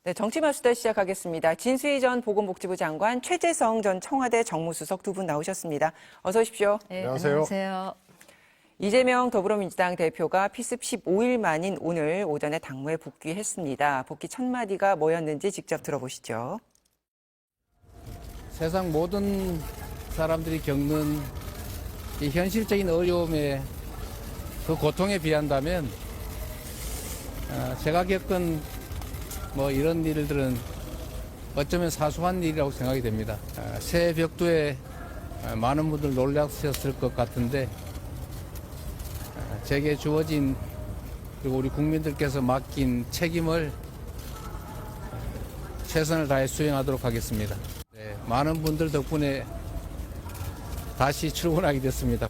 네, 정치마수다 시작하겠습니다. 진수희 전 보건복지부 장관, 최재성 전 청와대 정무수석 두 분 나오셨습니다. 어서 오십시오. 네, 안녕하세요. 안녕하세요. 이재명 더불어민주당 대표가 피습 15일 만인 오늘 오전에 당무에 복귀했습니다. 복귀 첫 마디가 뭐였는지 직접 들어보시죠. 세상 모든 사람들이 겪는 이 현실적인 어려움의 그 고통에 비한다면 제가 겪은 이런 일들은 어쩌면 사소한 일이라고 생각이 됩니다. 새 벽두에 많은 분들 놀라셨을 것 같은데 제게 주어진 그리고 우리 국민들께서 맡긴 책임을 최선을 다해 수행하도록 하겠습니다. 네, 많은 분들 덕분에 다시 출근하게 됐습니다.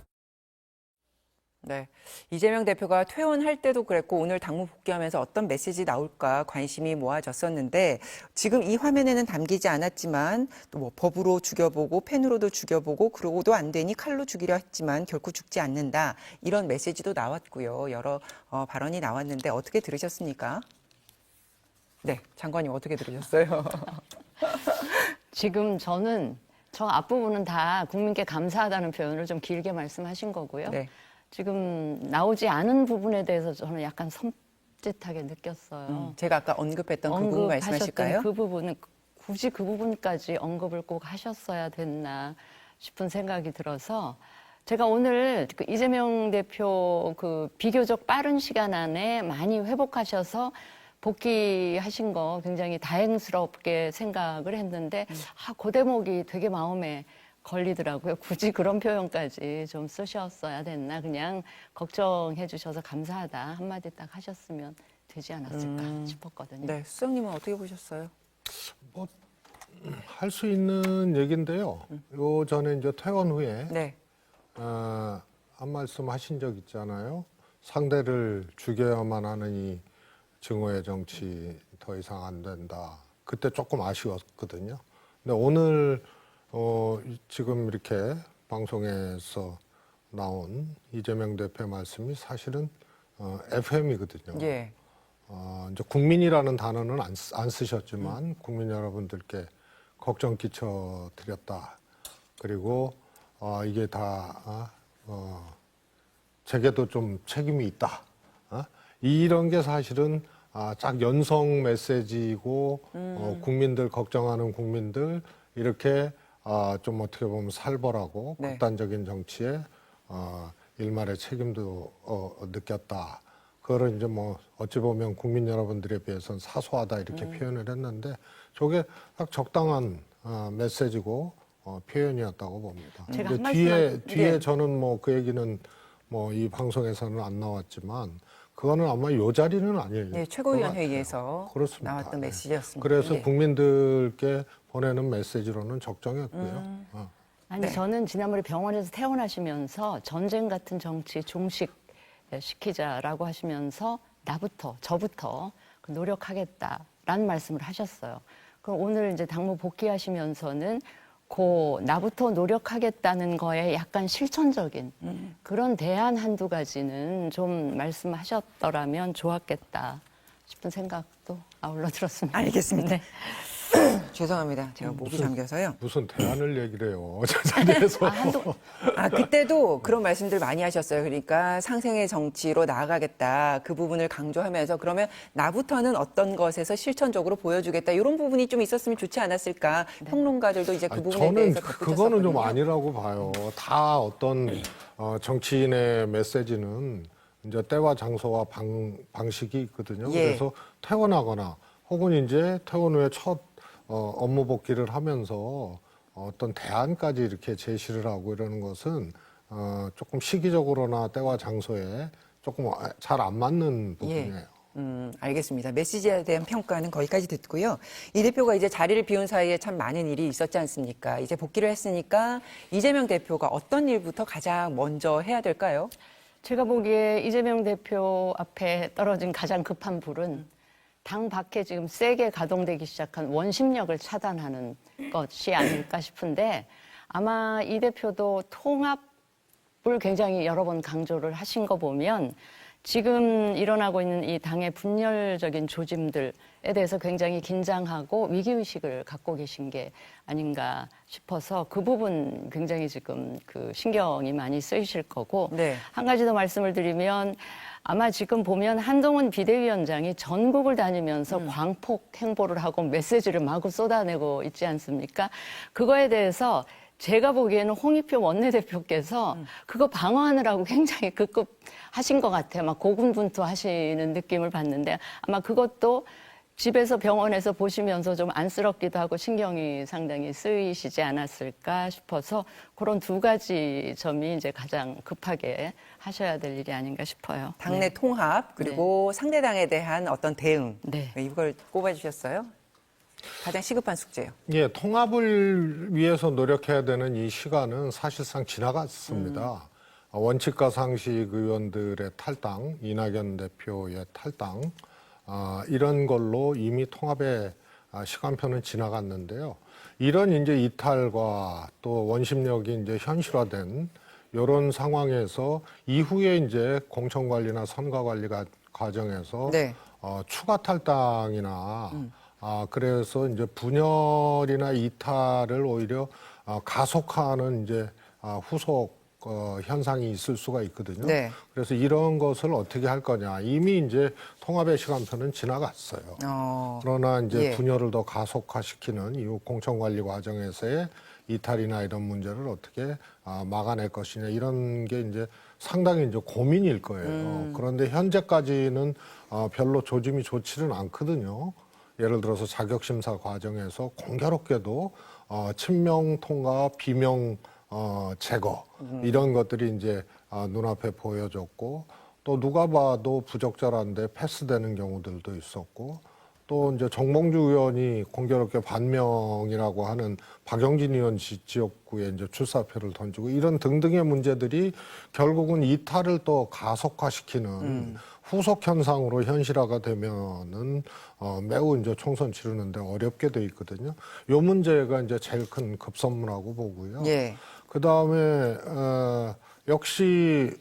네, 이재명 대표가 퇴원할 때도 그랬고 오늘 당무 복귀하면서 어떤 메시지 나올까 관심이 모아졌었는데 지금 이 화면에는 담기지 않았지만 또 뭐 법으로 죽여보고 펜으로도 죽여보고 그러고도 안 되니 칼로 죽이려 했지만 결코 죽지 않는다 이런 메시지도 나왔고요. 여러 발언이 나왔는데 어떻게 들으셨습니까? 네, 장관님 어떻게 들으셨어요? 지금 저는 저 앞부분은 다 국민께 감사하다는 표현을 좀 길게 말씀하신 거고요. 네. 지금 나오지 않은 부분에 대해서 저는 약간 섬찟하게 느꼈어요. 제가 아까 언급했던 그 부분 말씀하실까요? 그 부분은 굳이 그 부분까지 언급을 꼭 하셨어야 됐나 싶은 생각이 들어서 제가 오늘 그 이재명 대표 그 비교적 빠른 시간 안에 많이 회복하셔서 복귀하신 거 굉장히 다행스럽게 생각을 했는데 그 대목이 되게 마음에 걸리더라고요. 굳이 그런 표현까지 좀 쓰셨어야 됐나. 그냥 걱정해 주셔서 감사하다 한마디 딱 하셨으면 되지 않았을까 싶었거든요. 네, 수석님은 어떻게 보셨어요? 할 수 있는 얘기인데요. 요 전에 이제 퇴원 후에 네. 한 말씀 하신 적 있잖아요. 상대를 죽여야만 하는 이 증오의 정치 더 이상 안 된다. 그때 조금 아쉬웠거든요. 근데 오늘 지금 이렇게 방송에서 나온 이재명 대표 말씀이 사실은 FM이거든요. 예. 이제 국민이라는 단어는 안 쓰셨지만 국민 여러분들께 걱정 끼쳐 드렸다. 그리고 이게 다 제게도 좀 책임이 있다. 이런 게 사실은 쫙 연성 메시지이고 국민들 걱정하는 국민들 이렇게 좀 어떻게 보면 살벌하고 네. 극단적인 정치에 일말의 책임도 느꼈다. 그거를 이제 어찌 보면 국민 여러분들에 비해서는 사소하다 이렇게 표현을 했는데 저게 딱 적당한 메시지고 표현이었다고 봅니다. 제가 근데 한 뒤에 네. 저는 그 얘기는 이 방송에서는 안 나왔지만 그거는 아마 요 자리는 아니에요. 네, 최고위원 회의에서 그렇습니다. 나왔던 네. 메시지였습니다. 그래서 예. 국민들께 보내는 메시지로는 적정했고요. 아니 네. 저는 지난번에 병원에서 퇴원하시면서 전쟁 같은 정치 종식시키자라고 하시면서 저부터 노력하겠다라는 말씀을 하셨어요. 그럼 오늘 이제 당무 복귀하시면서는 나부터 노력하겠다는 거에 약간 실천적인 그런 대안 한두 가지는 좀 말씀하셨더라면 좋았겠다 싶은 생각도 아울러 들었습니다. 알겠습니다. 네. 죄송합니다. 제가 목이 잠겨서요. 무슨 대안을 얘기를 해요. 저 자리에서. 그때도 그런 말씀들 많이 하셨어요. 그러니까 상생의 정치로 나아가겠다. 그 부분을 강조하면서 그러면 나부터는 어떤 것에서 실천적으로 보여주겠다. 이런 부분이 좀 있었으면 좋지 않았을까. 평론가들도 이제 그 부분에 저는 대해서 그거는 좀 덧붙였었거든요. 아니라고 봐요. 다 어떤 정치인의 메시지는 이제 때와 장소와 방식이 있거든요. 예. 그래서 퇴원하거나 혹은 이제 퇴원 후에 첫 업무 복귀를 하면서 어떤 대안까지 이렇게 제시를 하고 이러는 것은 조금 시기적으로나 때와 장소에 조금 잘 안 맞는 부분이에요. 알겠습니다. 메시지에 대한 평가는 거기까지 듣고요. 이 대표가 이제 자리를 비운 사이에 참 많은 일이 있었지 않습니까? 이제 복귀를 했으니까 이재명 대표가 어떤 일부터 가장 먼저 해야 될까요? 제가 보기에 이재명 대표 앞에 떨어진 가장 급한 불은 당 밖에 지금 세게 가동되기 시작한 원심력을 차단하는 것이 아닐까 싶은데 아마 이 대표도 통합을 굉장히 여러 번 강조를 하신 거 보면 지금 일어나고 있는 이 당의 분열적인 조짐들에 대해서 굉장히 긴장하고 위기의식을 갖고 계신 게 아닌가 싶어서 그 부분 굉장히 지금 그 신경이 많이 쓰이실 거고 네. 한 가지 더 말씀을 드리면 아마 지금 보면 한동훈 비대위원장이 전국을 다니면서 광폭 행보를 하고 메시지를 마구 쏟아내고 있지 않습니까? 그거에 대해서 제가 보기에는 홍익표 원내대표께서 그거 방어하느라고 굉장히 급급하신 것 같아요. 막 고군분투하시는 느낌을 받는데 아마 그것도 집에서 병원에서 보시면서 좀 안쓰럽기도 하고 신경이 상당히 쓰이시지 않았을까 싶어서 그런 두 가지 점이 이제 가장 급하게 하셔야 될 일이 아닌가 싶어요. 당내 통합 그리고 상대당에 대한 어떤 대응 네. 이걸 꼽아주셨어요. 가장 시급한 숙제요. 예, 통합을 위해서 노력해야 되는 이 시간은 사실상 지나갔습니다. 원칙과 상식 의원들의 탈당, 이낙연 대표의 탈당, 이런 걸로 이미 통합의 시간표는 지나갔는데요. 이런 이제 이탈과 또 원심력이 이제 현실화된 이런 상황에서 이후에 이제 공천관리나 선거관리 과정에서 네. 추가 탈당이나 그래서 이제 분열이나 이탈을 오히려 가속화하는 이제 후속 현상이 있을 수가 있거든요. 네. 그래서 이런 것을 어떻게 할 거냐. 이미 이제 통합의 시간표는 지나갔어요. 그러나 이제 예. 분열을 더 가속화시키는 이후 공천관리 과정에서의 이탈이나 이런 문제를 어떻게 막아낼 것이냐 이런 게 이제 상당히 이제 고민일 거예요. 그런데 현재까지는 별로 조짐이 좋지는 않거든요. 예를 들어서 자격심사 과정에서 공교롭게도 친명 통과, 비명 제거 이런 것들이 이제 눈앞에 보여졌고 또 누가 봐도 부적절한데 패스되는 경우들도 있었고 또 이제 정봉주 의원이 공교롭게 반명이라고 하는 박영진 의원 지역구에 이제 출사표를 던지고 이런 등등의 문제들이 결국은 이탈을 또 가속화시키는 후속 현상으로 현실화가 되면은 매우 이제 총선 치르는데 어렵게 돼 있거든요. 요 문제가 이제 제일 큰 급선무라고 보고요. 예. 그 다음에 역시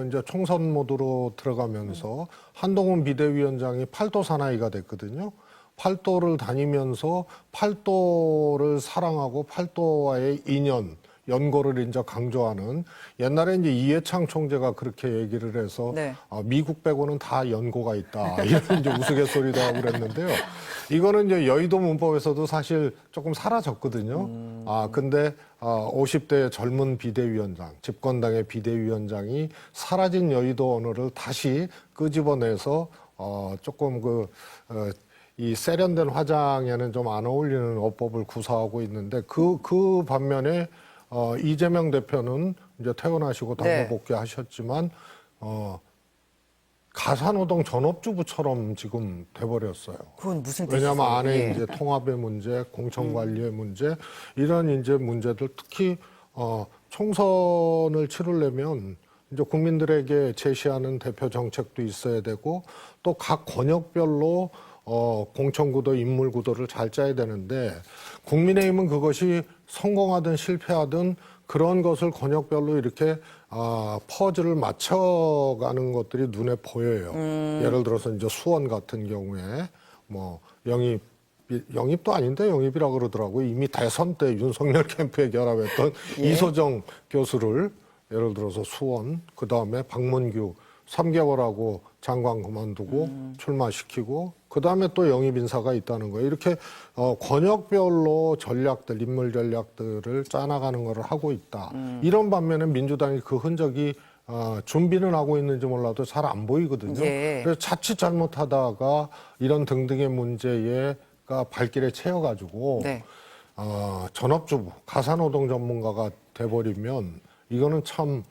이제 총선 모드로 들어가면서 한동훈 비대위원장이 팔도 사나이가 됐거든요. 팔도를 다니면서 팔도를 사랑하고 팔도와의 인연, 연고를 이제 강조하는 옛날에 이제 이해창 총재가 그렇게 얘기를 해서 네. 미국 빼고는 다 연고가 있다 이런 이제 우스갯소리도 하고 그랬는데요. 이거는 이제 여의도 문법에서도 사실 조금 사라졌거든요. 근데 50대 젊은 비대위원장, 집권당의 비대위원장이 사라진 여의도 언어를 다시 끄집어내서 조금 이 세련된 화장에는 좀 안 어울리는 어법을 구사하고 있는데 그 반면에 이재명 대표는 이제 퇴원하시고 당무 네. 복귀하셨지만 가사노동 전업주부처럼 지금 돼버렸어요. 그건 무슨 뜻이세요? 왜냐하면 안에 예. 이제 통합의 문제, 공천 관리의 문제 이런 이제 문제들 특히 총선을 치르려면 이제 국민들에게 제시하는 대표 정책도 있어야 되고 또 각 권역별로 공천구도, 인물구도를 잘 짜야 되는데 국민의힘은 그것이 성공하든 실패하든 그런 것을 권역별로 이렇게 퍼즐을 맞춰가는 것들이 눈에 보여요. 예를 들어서 이제 수원 같은 경우에 뭐 영입도 아닌데 영입이라 그러더라고요. 이미 대선 때 윤석열 캠프에 결합했던 예. 이소정 교수를 예를 들어서 수원, 그 다음에 박문규 3개월하고 장관 그만두고 출마시키고 그 다음에 또 영입 인사가 있다는 거예요. 이렇게 권역별로 전략들, 인물 전략들을 짜나가는 것을 하고 있다. 이런 반면에 민주당이 그 흔적이 준비는 하고 있는지 몰라도 잘 안 보이거든요. 예. 그래서 자칫 잘못하다가 이런 등등의 문제가 발길에 채여가지고 네. 전업주부, 가사노동 전문가가 돼버리면 이거는 참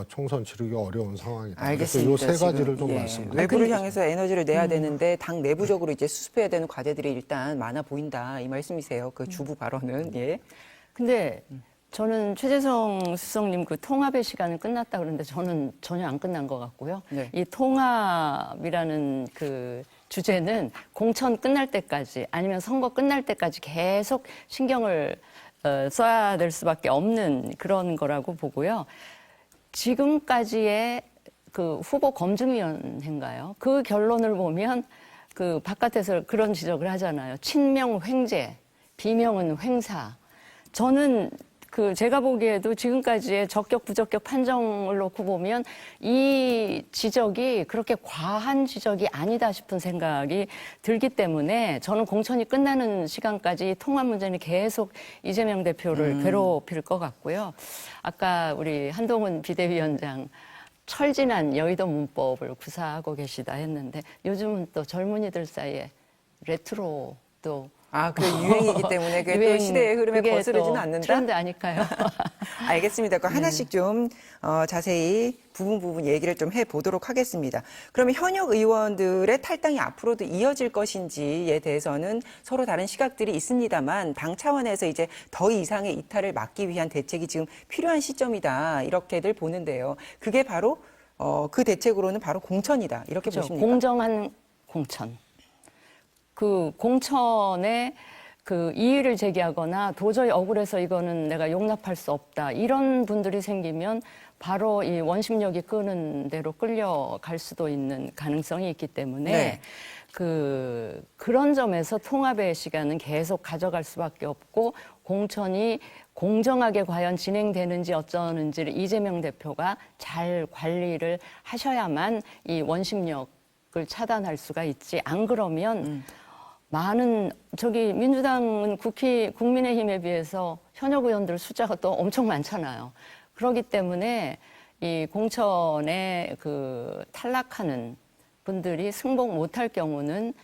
총선 치르기 어려운 상황이다. 알겠습니다. 그래서 요 세 가지를 지금, 좀 예. 말씀드립니다. 외부를 향해서 에너지를 내야 되는데 당 내부적으로 이제 수습해야 되는 과제들이 일단 많아 보인다 이 말씀이세요. 그 주부 발언은 예. 근데 저는 최재성 수석님 그 통합의 시간은 끝났다 그러는데 저는 전혀 안 끝난 것 같고요. 네. 이 통합이라는 그 주제는 공천 끝날 때까지 아니면 선거 끝날 때까지 계속 신경을 써야 될 수밖에 없는 그런 거라고 보고요. 지금까지의 그 후보 검증위원회인가요? 그 결론을 보면 그 바깥에서 그런 지적을 하잖아요. 친명 횡재, 비명은 횡사. 저는 그 제가 보기에도 지금까지의 적격 부적격 판정을 놓고 보면 이 지적이 그렇게 과한 지적이 아니다 싶은 생각이 들기 때문에 저는 공천이 끝나는 시간까지 통합 문제는 계속 이재명 대표를 괴롭힐 것 같고요. 아까 우리 한동훈 비대위원장 철진한 여의도 문법을 구사하고 계시다 했는데 요즘은 또 젊은이들 사이에 레트로도 그 유행이기 때문에 그게 또 시대의 흐름에 그게 거스르지는 또 않는다? 트렌드 아닐까요? 알겠습니다. 그 하나씩 좀 자세히 부분 얘기를 좀 해보도록 하겠습니다. 그러면 현역 의원들의 탈당이 앞으로도 이어질 것인지에 대해서는 서로 다른 시각들이 있습니다만 당 차원에서 이제 더 이상의 이탈을 막기 위한 대책이 지금 필요한 시점이다 이렇게들 보는데요. 그게 바로 그 대책으로는 바로 공천이다 이렇게 그렇죠. 보십니까? 공정한 공천. 그 공천에 그 이의를 제기하거나 도저히 억울해서 이거는 내가 용납할 수 없다. 이런 분들이 생기면 바로 이 원심력이 끄는 대로 끌려갈 수도 있는 가능성이 있기 때문에 네. 그런 점에서 통합의 시간은 계속 가져갈 수밖에 없고 공천이 공정하게 과연 진행되는지 어쩌는지를 이재명 대표가 잘 관리를 하셔야만 이 원심력을 차단할 수가 있지. 안 그러면 많은 민주당은 국민의힘에 비해서 현역 의원들 숫자가 또 엄청 많잖아요. 그렇기 때문에 이 공천에 그 탈락하는 분들이 승복 못할 경우는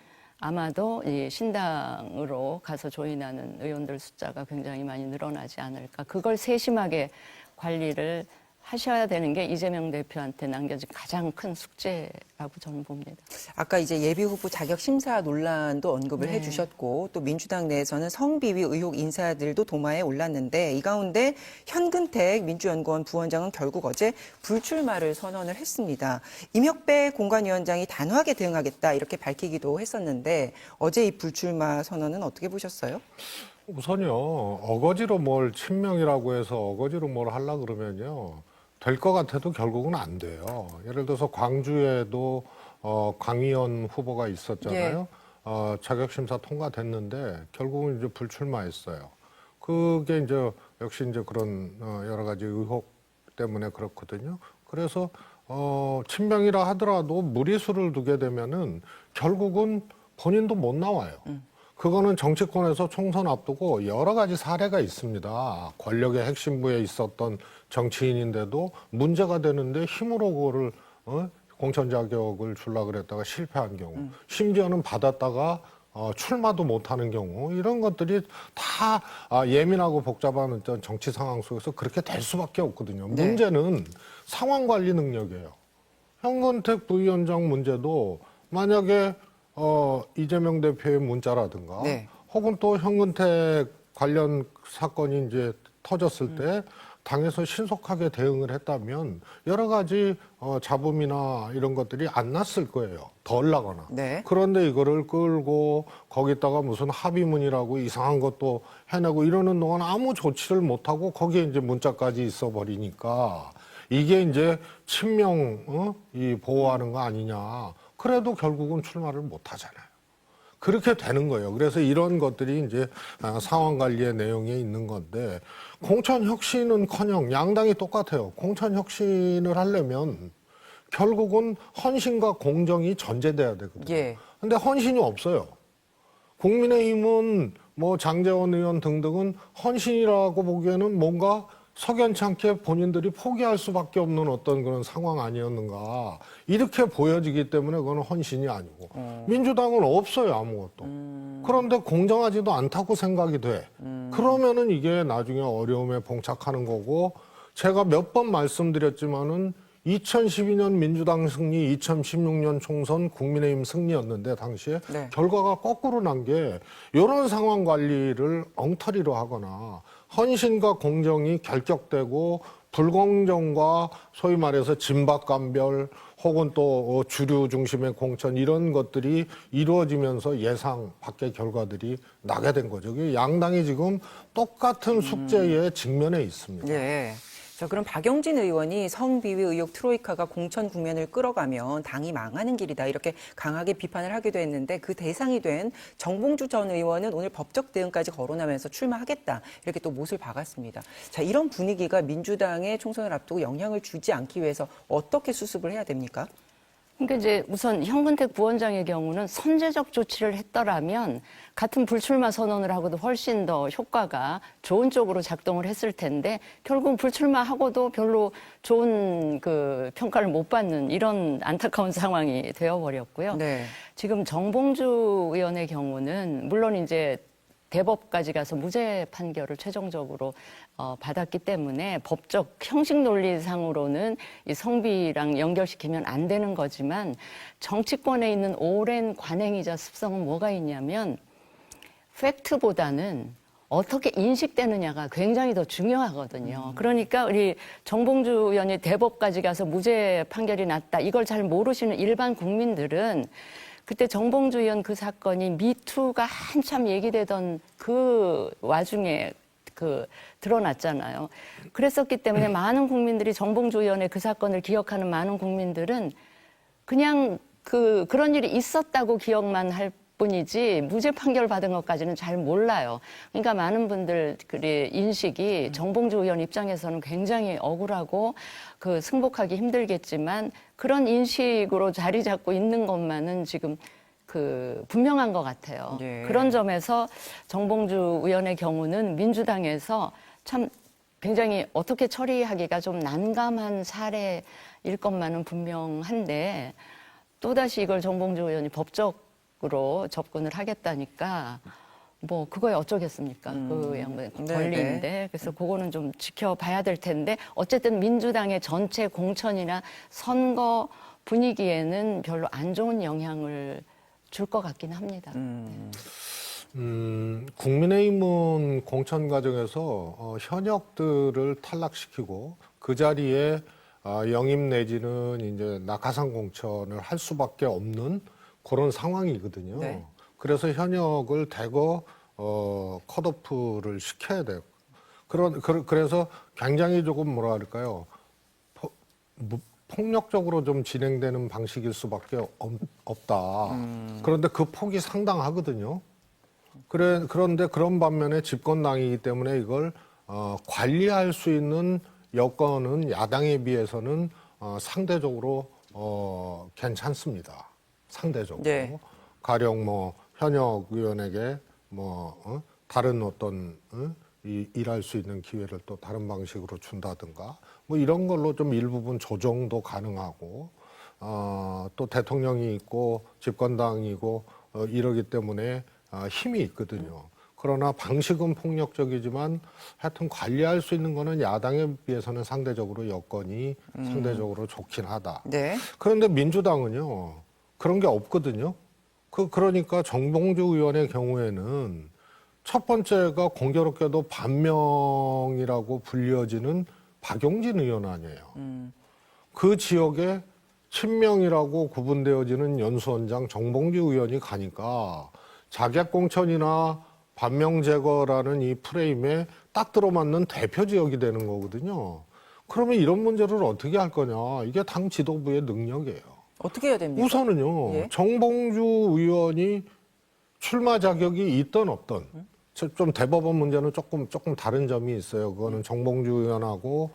아마도 이 신당으로 가서 조인하는 의원들 숫자가 굉장히 많이 늘어나지 않을까. 그걸 세심하게 관리를 하셔야 되는 게 이재명 대표한테 남겨진 가장 큰 숙제라고 저는 봅니다. 아까 이제 예비 후보 자격 심사 논란도 언급을 네. 해주셨고 또 민주당 내에서는 성비위 의혹 인사들도 도마에 올랐는데 이 가운데 현근택 민주연구원 부원장은 결국 어제 불출마를 선언을 했습니다. 임혁배 공관위원장이 단호하게 대응하겠다 이렇게 밝히기도 했었는데 어제 이 불출마 선언은 어떻게 보셨어요? 우선요, 어거지로 뭘 친명이라고 해서 어거지로 뭘 하려고 그러면요, 될 것 같아도 결국은 안 돼요. 예를 들어서 광주에도 광의원 후보가 있었잖아요. 자격심사 통과됐는데 결국은 이제 불출마했어요. 그게 이제 역시 이제 그런 여러 가지 의혹 때문에 그렇거든요. 그래서 친명이라 하더라도 무리수를 두게 되면은 결국은 본인도 못 나와요. 그거는 정치권에서 총선 앞두고 여러 가지 사례가 있습니다. 권력의 핵심부에 있었던 정치인인데도 문제가 되는데 힘으로 그거를 공천 자격을 주려고 그랬다가 실패한 경우, 심지어는 받았다가 출마도 못하는 경우, 이런 것들이 다 예민하고 복잡한 어떤 정치 상황 속에서 그렇게 될 수밖에 없거든요. 네. 문제는 상황 관리 능력이에요. 현근택 부위원장 문제도 만약에 이재명 대표의 문자라든가 네. 혹은 또 현근택 관련 사건이 이제 터졌을 때 당에서 신속하게 대응을 했다면 여러 가지 잡음이나 이런 것들이 안 났을 거예요. 덜 나거나. 네. 그런데 이거를 끌고 거기다가 무슨 합의문이라고 이상한 것도 해내고 이러는 동안 아무 조치를 못하고 거기에 이제 문자까지 있어 버리니까 이게 이제 친명 이 보호하는 거 아니냐. 그래도 결국은 출마를 못 하잖아요. 그렇게 되는 거예요. 그래서 이런 것들이 이제 상황 관리의 내용에 있는 건데 공천 혁신은커녕 양당이 똑같아요. 공천 혁신을 하려면 결국은 헌신과 공정이 전제돼야 되거든요. 예. 근데 헌신이 없어요. 국민의힘은 뭐 장제원 의원 등등은 헌신이라고 보기에는 뭔가 석연치 않게 본인들이 포기할 수밖에 없는 어떤 그런 상황 아니었는가. 이렇게 보여지기 때문에 그건 헌신이 아니고. 민주당은 없어요, 아무것도. 그런데 공정하지도 않다고 생각이 돼. 그러면은 이게 나중에 어려움에 봉착하는 거고, 제가 몇 번 말씀드렸지만은 2012년 민주당 승리, 2016년 총선 국민의힘 승리였는데 당시에 네. 결과가 거꾸로 난 게 이런 상황 관리를 엉터리로 하거나 헌신과 공정이 결격되고 불공정과 소위 말해서 진박감별 혹은 또 주류 중심의 공천 이런 것들이 이루어지면서 예상 밖의 결과들이 나게 된 거죠. 양당이 지금 똑같은 숙제에 직면해 있습니다. 예. 자, 그럼 박영진 의원이 성비위 의혹 트로이카가 공천 국면을 끌어가면 당이 망하는 길이다 이렇게 강하게 비판을 하기도 했는데 그 대상이 된 정봉주 전 의원은 오늘 법적 대응까지 거론하면서 출마하겠다 이렇게 또 못을 박았습니다. 자, 이런 분위기가 민주당의 총선을 앞두고 영향을 주지 않기 위해서 어떻게 수습을 해야 됩니까? 그러니까 이제 우선 현근택 부원장의 경우는 선제적 조치를 했더라면 같은 불출마 선언을 하고도 훨씬 더 효과가 좋은 쪽으로 작동을 했을 텐데 결국 불출마하고도 별로 좋은 그 평가를 못 받는 이런 안타까운 상황이 되어버렸고요. 네. 지금 정봉주 의원의 경우는 물론 이제 대법까지 가서 무죄 판결을 최종적으로 받았기 때문에 법적 형식 논리상으로는 이 성비랑 연결시키면 안 되는 거지만 정치권에 있는 오랜 관행이자 습성은 뭐가 있냐면 팩트보다는 어떻게 인식되느냐가 굉장히 더 중요하거든요. 그러니까 우리 정봉주 의원이 대법까지 가서 무죄 판결이 났다. 이걸 잘 모르시는 일반 국민들은 그때 정봉주 의원 그 사건이 미투가 한참 얘기되던 그 와중에 드러났잖아요. 그랬었기 때문에 많은 국민들이 정봉주 의원의 그 사건을 기억하는 많은 국민들은 그냥 그런 일이 있었다고 기억만 할 뿐이지 무죄 판결 받은 것까지는 잘 몰라요. 그러니까 많은 분들의 인식이 정봉주 의원 입장에서는 굉장히 억울하고 승복하기 힘들겠지만 그런 인식으로 자리 잡고 있는 것만은 지금 분명한 것 같아요. 예. 그런 점에서 정봉주 의원의 경우는 민주당에서 참 굉장히 어떻게 처리하기가 좀 난감한 사례일 것만은 분명한데 또다시 이걸 정봉주 의원이 법적으로 접근을 하겠다니까 뭐 그거에 어쩌겠습니까? 그 양반 권리인데 네네. 그래서 그거는 좀 지켜봐야 될 텐데 어쨌든 민주당의 전체 공천이나 선거 분위기에는 별로 안 좋은 영향을 줄 것 같긴 합니다. 국민의힘은 공천 과정에서 현역들을 탈락시키고 그 자리에 영입 내지는 이제 낙하산 공천을 할 수밖에 없는 그런 상황이거든요. 네. 그래서 현역을 대거 컷오프를 시켜야 돼요. 그래서 굉장히 조금 뭐라 할까요? 폭력적으로 좀 진행되는 방식일 수밖에 없다. 그런데 그 폭이 상당하거든요. 그런데 그런 반면에 집권당이기 때문에 이걸 관리할 수 있는 여건은 야당에 비해서는 상대적으로 괜찮습니다. 상대적으로. 네. 가령 뭐 현역 의원에게 다른 어떤 일할 수 있는 기회를 또 다른 방식으로 준다든가 뭐 이런 걸로 좀 일부분 조정도 가능하고 또 대통령이 있고 집권당이고 이러기 때문에 힘이 있거든요. 그러나 방식은 폭력적이지만 하여튼 관리할 수 있는 거는 야당에 비해서는 상대적으로 여건이 상대적으로 좋긴 하다. 네. 그런데 민주당은요 그런 게 없거든요. 그러니까 정봉주 의원의 경우에는 첫 번째가 공교롭게도 반명이라고 불려지는 박용진 의원 아니에요. 그 지역에 친명이라고 구분되어지는 연수원장 정봉주 의원이 가니까 자객공천이나 반명 제거라는 이 프레임에 딱 들어맞는 대표 지역이 되는 거거든요. 그러면 이런 문제를 어떻게 할 거냐. 이게 당 지도부의 능력이에요. 어떻게 해야 됩니까? 우선은요. 예. 정봉주 의원이 출마 자격이 있던 없던 좀 대법원 문제는 조금 다른 점이 있어요. 그거는 정봉주 의원하고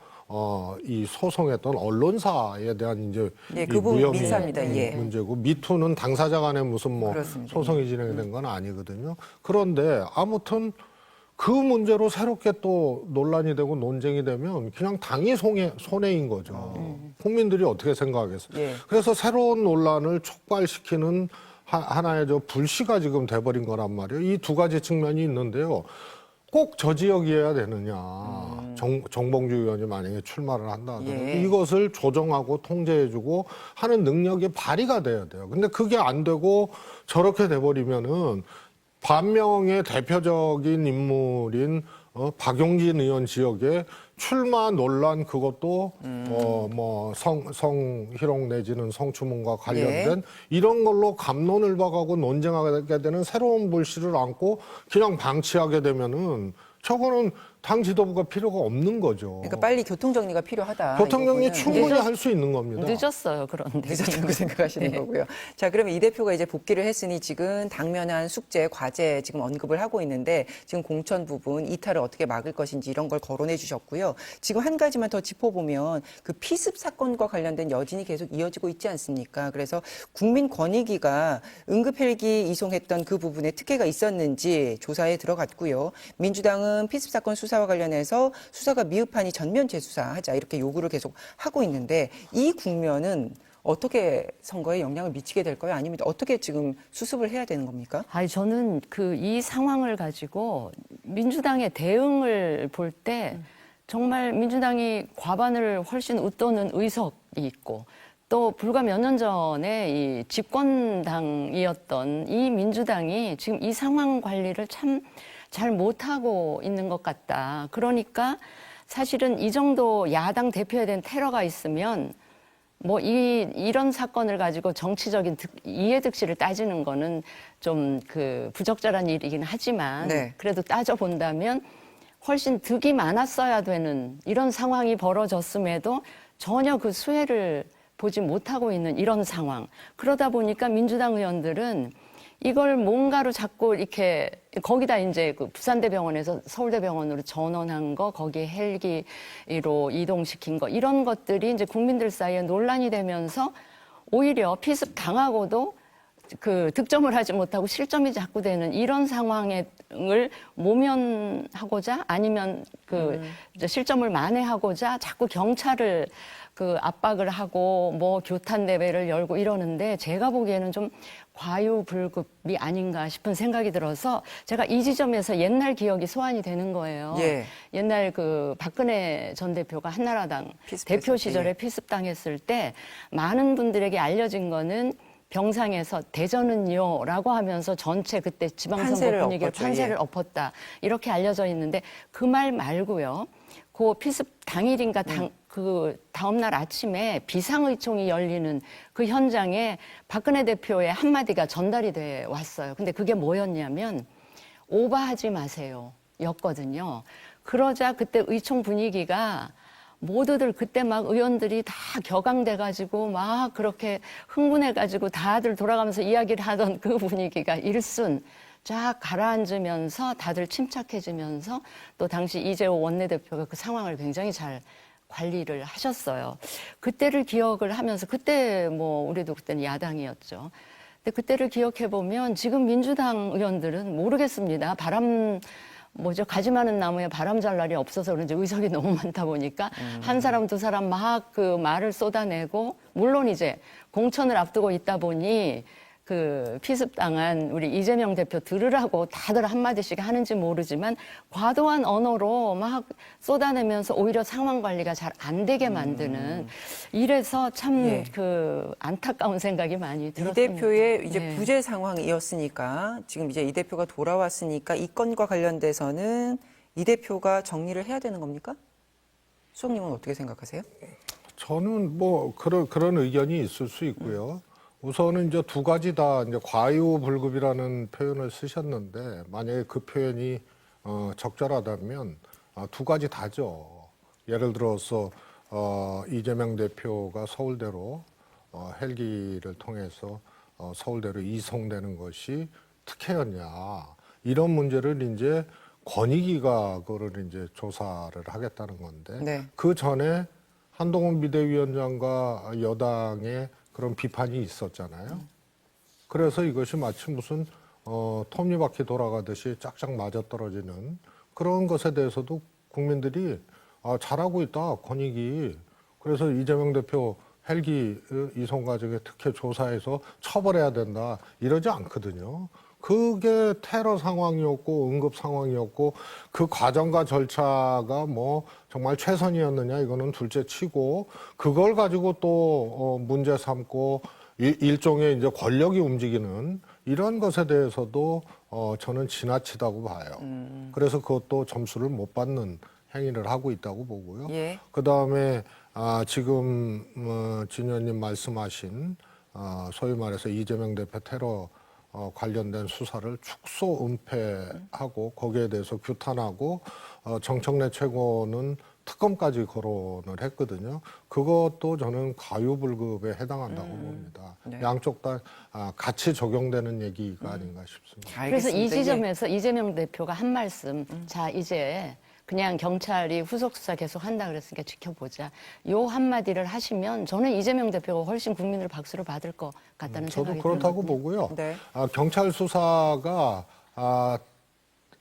이 소송했던 언론사에 대한 이제 예, 이 그 부분 무혐의 민사입니다. 예. 문제고 미투는 당사자 간에 무슨 뭐 그렇습니다. 소송이 진행된 건 아니거든요. 그런데 아무튼 그 문제로 새롭게 또 논란이 되고 논쟁이 되면 그냥 당이 손해인 거죠. 국민들이 어떻게 생각하겠어요. 예. 그래서 새로운 논란을 촉발시키는 하나의 불씨가 지금 돼버린 거란 말이에요. 이 두 가지 측면이 있는데요. 꼭 저 지역이어야 되느냐. 정봉주 의원이 만약에 출마를 한다 하더라도 예. 이것을 조정하고 통제해주고 하는 능력이 발휘가 돼야 돼요. 근데 그게 안 되고 저렇게 돼버리면은 반명의 대표적인 인물인 박용진 의원 지역에 출마 논란 그것도 성희롱 내지는 성추문과 관련된 이런 걸로 갑론을 박하고 논쟁하게 되는 새로운 불씨를 안고 그냥 방치하게 되면은 저거는 당 지도부가 필요가 없는 거죠. 그러니까 빨리 교통 정리가 필요하다. 교통정리 이 부분은. 충분히 할 수 있는 겁니다. 늦었어요, 그런데. 늦었다고 생각하시는 거고요. 자, 그러면 이 대표가 이제 복귀를 했으니 지금 당면한 숙제, 과제 지금 언급을 하고 있는데 지금 공천 부분 이탈을 어떻게 막을 것인지 이런 걸 거론해 주셨고요. 지금 한 가지만 더 짚어보면 그 피습 사건과 관련된 여진이 계속 이어지고 있지 않습니까? 그래서 국민권익위가 응급 헬기 이송했던 그 부분에 특혜가 있었는지 조사에 들어갔고요. 민주당은 피습 사건 수사와 관련해서 수사가 미흡하니 전면 재수사하자 이렇게 요구를 계속 하고 있는데 이 국면은 어떻게 선거에 영향을 미치게 될까요? 아니면 어떻게 지금 수습을 해야 되는 겁니까? 아니, 저는 이 상황을 가지고 민주당의 대응을 볼 때 정말 민주당이 과반을 훨씬 웃도는 의석이 있고 또 불과 몇 년 전에 이 집권당이었던 이 민주당이 지금 이 상황 관리를 참 잘 못하고 있는 것 같다. 그러니까 사실은 이 정도 야당 대표에 대한 테러가 있으면 뭐 이런 사건을 가지고 정치적인 이해득실을 따지는 거는 좀 부적절한 일이긴 하지만 네. 그래도 따져본다면 훨씬 득이 많았어야 되는 이런 상황이 벌어졌음에도 전혀 그 수혜를 보지 못하고 있는 이런 상황. 그러다 보니까 민주당 의원들은 이걸 뭔가로 자꾸 이렇게 거기다 이제 부산대병원에서 서울대병원으로 전원한 거, 거기에 헬기로 이동시킨 거 이런 것들이 이제 국민들 사이에 논란이 되면서 오히려 피습 당하고도 득점을 하지 못하고 실점이 자꾸 되는 이런 상황을 모면하고자 아니면 이제 실점을 만회하고자 자꾸 경찰을 압박을 하고 뭐 교탄 대회를 열고 이러는데 제가 보기에는 좀 과유불급이 아닌가 싶은 생각이 들어서 제가 이 지점에서 옛날 기억이 소환이 되는 거예요. 예. 옛날 박근혜 전 대표가 한나라당 피습했을 대표 때, 시절에 예. 피습당했을 때 많은 분들에게 알려진 거는 병상에서 대전은요라고 하면서 전체 그때 지방선거 판세를 분위기를 엎었죠. 판세를 예. 엎었다 이렇게 알려져 있는데 그 말 말고요. 그 피습 당일인가 다음 날 아침에 비상의총이 열리는 그 현장에 박근혜 대표의 한마디가 전달이 돼 왔어요. 근데 그게 뭐였냐면 오바하지 마세요 였거든요. 그러자 그때 의총 분위기가 모두들 그때 막 의원들이 다 격앙돼가지고 막 그렇게 흥분해가지고 다들 돌아가면서 이야기를 하던 그 분위기가 일순 쫙 가라앉으면서 다들 침착해지면서 또 당시 이재호 원내대표가 그 상황을 굉장히 잘 관리를 하셨어요. 그때를 기억을 하면서 그때 우리도 그때는 야당이었죠. 근데 그때를 기억해 보면 지금 민주당 의원들은 모르겠습니다. 가지 많은 나무에 바람 잘 날이 없어서 그런지 의석이 너무 많다 보니까 한 사람 두 사람 막 말을 쏟아내고 물론 이제 공천을 앞두고 있다 보니 피습당한 우리 이재명 대표 들으라고 다들 한마디씩 하는지 모르지만 과도한 언어로 막 쏟아내면서 오히려 상황 관리가 잘 안 되게 만드는 이래서 참 예. 안타까운 생각이 많이 이 들었습니다. 대표의 이제 네. 부재 상황이었으니까 지금 이제 이 대표가 돌아왔으니까 이 건과 관련돼서는 이 대표가 정리를 해야 되는 겁니까? 수석님은 어떻게 생각하세요? 저는 그런 의견이 있을 수 있고요. 우선은 이제 두 가지 다 이제 과유불급이라는 표현을 쓰셨는데 만약에 그 표현이 적절하다면 두 가지 다죠. 예를 들어서 이재명 대표가 서울대로 헬기를 통해서 서울대로 이송되는 것이 특혜였냐 이런 문제를 이제 권익위가 그거를 이제 조사를 하겠다는 건데 네. 그 전에 한동훈 비대위원장과 여당의 그런 비판이 있었잖아요. 그래서 이것이 마치 무슨 톱니바퀴 돌아가듯이 짝짝 맞아떨어지는 그런 것에 대해서도 국민들이 잘하고 있다 권익이. 그래서 이재명 대표 헬기 이송 과정에 특혜 조사해서 처벌해야 된다 이러지 않거든요. 그게 테러 상황이었고 응급 상황이었고 그 과정과 절차가 정말 최선이었느냐 이거는 둘째 치고 그걸 가지고 또 문제 삼고 일종의 이제 권력이 움직이는 이런 것에 대해서도 저는 지나치다고 봐요. 그래서 그것도 점수를 못 받는 행위를 하고 있다고 보고요. 예. 그다음에 지금 진 의원님 말씀하신 소위 말해서 이재명 대표 테러 관련된 수사를 축소 은폐하고 거기에 대해서 규탄하고 정청래 최고는 특검까지 거론을 했거든요. 그것도 저는 과유불급에 해당한다고 봅니다. 네. 양쪽 다 같이 적용되는 얘기가 아닌가 싶습니다. 그래서 이 알겠습니다. 예. 지점에서 이재명 대표가 한 말씀, 자 이제 그냥 경찰이 후속 수사 계속 한다 그랬으니까 지켜보자. 요 한마디를 하시면 저는 이재명 대표가 훨씬 국민들 박수를 받을 것 같다는 저도 생각이 그렇다고 들거든요. 보고요. 네. 경찰 수사가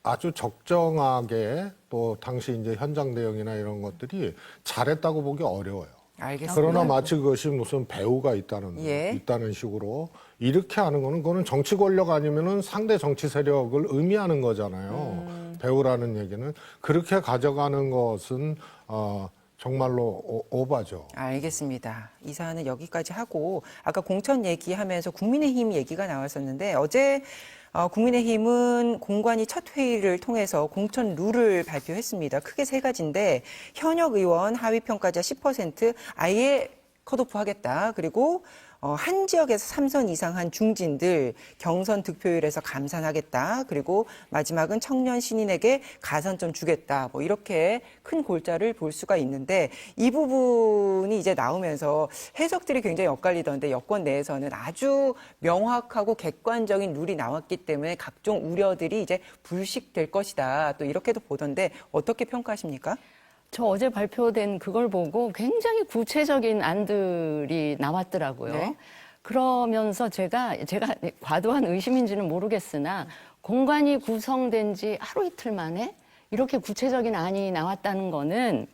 아주 적정하게 또 당시 이제 현장 대응이나 이런 것들이 잘했다고 보기 어려워요. 알겠습니다. 그러나 마치 그것이 무슨 배우가 있다는 식으로 이렇게 하는 거는 그거는 정치 권력 아니면은 상대 정치 세력을 의미하는 거잖아요. 배우라는 얘기는 그렇게 가져가는 것은 정말로 오바죠. 알겠습니다. 이 사안은 여기까지 하고 아까 공천 얘기하면서 국민의힘 얘기가 나왔었는데 어제 국민의힘은 공관위 첫 회의를 통해서 공천 룰을 발표했습니다. 크게 세 가지인데 현역 의원 하위 평가자 10% 아예 컷오프 하겠다. 그리고 한 지역에서 3선 이상 한 중진들 경선 득표율에서 감산하겠다. 그리고 마지막은 청년 신인에게 가산점 주겠다. 뭐 이렇게 큰 골자를 볼 수가 있는데 이 부분이 이제 나오면서 해석들이 굉장히 엇갈리던데 여권 내에서는 아주 명확하고 객관적인 룰이 나왔기 때문에 각종 우려들이 이제 불식될 것이다. 또 이렇게도 보던데 어떻게 평가하십니까? 저 어제 발표된 그걸 보고 굉장히 구체적인 안들이 나왔더라고요. 네. 그러면서 제가 과도한 의심인지는 모르겠으나 공관이 구성된 지 하루 이틀 만에 이렇게 구체적인 안이 나왔다는 거는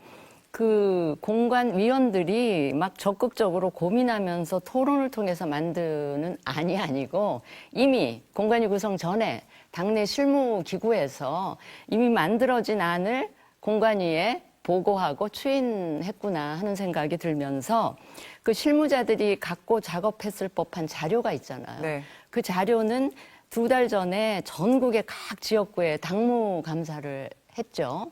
그 공관 위원들이 막 적극적으로 고민하면서 토론을 통해서 만드는 안이 아니고 이미 공관이 구성 전에 당내 실무기구에서 이미 만들어진 안을 공관위에 보고하고 추인했구나 하는 생각이 들면서 그 실무자들이 갖고 작업했을 법한 자료가 있잖아요. 네. 그 자료는 2달 전에 전국의 각 지역구에 당무 감사를 했죠.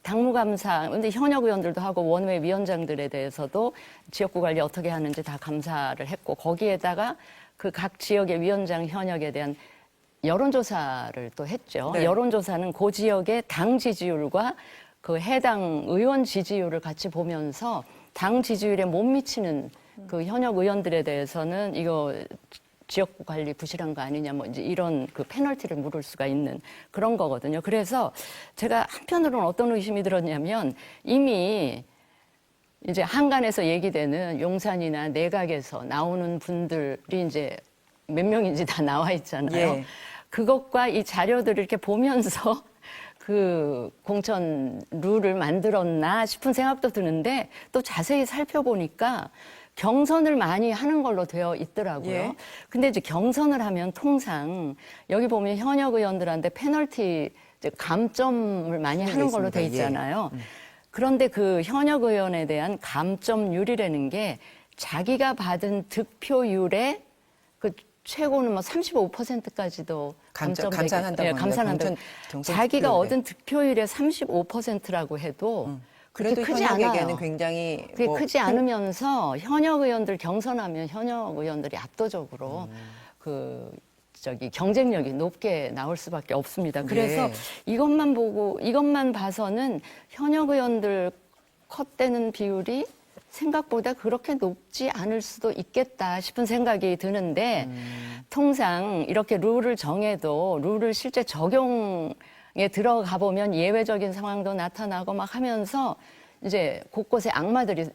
당무 감사, 근데 현역 의원들도 하고 원외 위원장들에 대해서도 지역구 관리 어떻게 하는지 다 감사를 했고 거기에다가 그 각 지역의 위원장 현역에 대한 여론조사를 또 했죠. 네. 여론조사는 그 지역의 당 지지율과 그 해당 의원 지지율을 같이 보면서 당 지지율에 못 미치는 그 현역 의원들에 대해서는 이거 지역구 관리 부실한 거 아니냐 뭐 이제 이런 그 페널티를 물을 수가 있는 그런 거거든요. 그래서 제가 한편으로는 어떤 의심이 들었냐면 이미 이제 한간에서 얘기되는 용산이나 내각에서 나오는 분들이 이제 몇 명인지 다 나와 있잖아요. 예. 그것과 이 자료들을 이렇게 보면서 그 공천 룰을 만들었나 싶은 생각도 드는데 또 자세히 살펴보니까 경선을 많이 하는 걸로 되어 있더라고요. 예. 근데 이제 경선을 하면 통상 여기 보면 현역 의원들한테 페널티 이제 감점을 많이 하는 걸로 돼 있습니다. 예. 있잖아요. 그런데 그 현역 의원에 대한 감점률이라는 게 자기가 받은 득표율의 그 최고는 뭐 35%까지도 감산한다고 합니다. 감산한다고. 경선 자기가 득표율에. 얻은 득표율의 35%라고 해도 그렇게 그래도 크지 현역에게는 않아요. 굉장히 그게 뭐 크지 않으면서 현역 의원들 경선하면 현역 의원들이 압도적으로 경쟁력이 높게 나올 수밖에 없습니다. 그래서 네. 이것만 봐서는 현역 의원들 컷되는 비율이 생각보다 그렇게 높지 않을 수도 있겠다 싶은 생각이 드는데 통상 이렇게 룰을 정해도 룰을 실제 적용에 들어가 보면 예외적인 상황도 나타나고 막 하면서 이제 곳곳에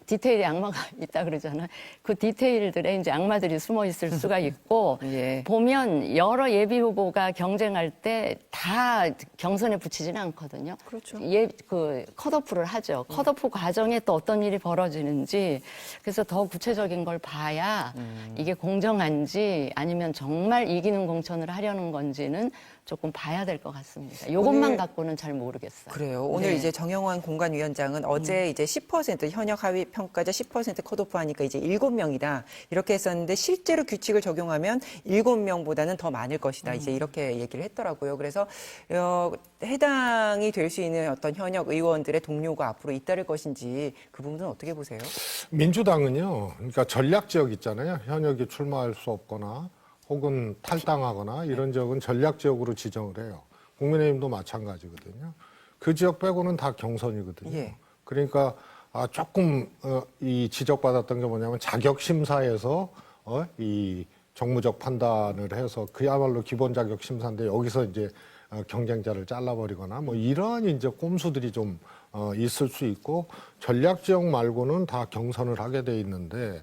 디테일의 악마가 있다 그러잖아요. 그 디테일들에 이제 악마들이 숨어 있을 수가 있고 예. 보면 여러 예비 후보가 경쟁할 때 다 경선에 붙이지는 않거든요. 그렇죠. 컷오프를 하죠. 컷오프 과정에 또 어떤 일이 벌어지는지 그래서 더 구체적인 걸 봐야 이게 공정한지 아니면 정말 이기는 공천을 하려는 건지는 조금 봐야 될 것 같습니다. 이것만 오늘- 갖고는 잘 모르겠어요. 그래요. 오늘 네. 이제 정영환 공관위원장은 어제 이제 10% 현역 하위 평가자 10% 컷오프 하니까 이제 7명이다. 이렇게 했었는데 실제로 규칙을 적용하면 7명보다는 더 많을 것이다. 이제 이렇게 얘기를 했더라고요. 그래서 해당이 될 수 있는 어떤 현역 의원들의 동료가 앞으로 잇따를 것인지 그 부분은 어떻게 보세요? 민주당은요, 그러니까 전략 지역 있잖아요. 현역이 출마할 수 없거나 혹은 탈당하거나 이런 지역은 전략 지역으로 지정을 해요. 국민의힘도 마찬가지거든요. 그 지역 빼고는 다 경선이거든요. 예. 그러니까 조금 이 지적받았던 게 뭐냐면 자격 심사에서 이 정무적 판단을 해서 그야말로 기본 자격 심사인데 여기서 이제 경쟁자를 잘라버리거나 뭐 이런 이제 꼼수들이 좀 있을 수 있고 전략 지역 말고는 다 경선을 하게 돼 있는데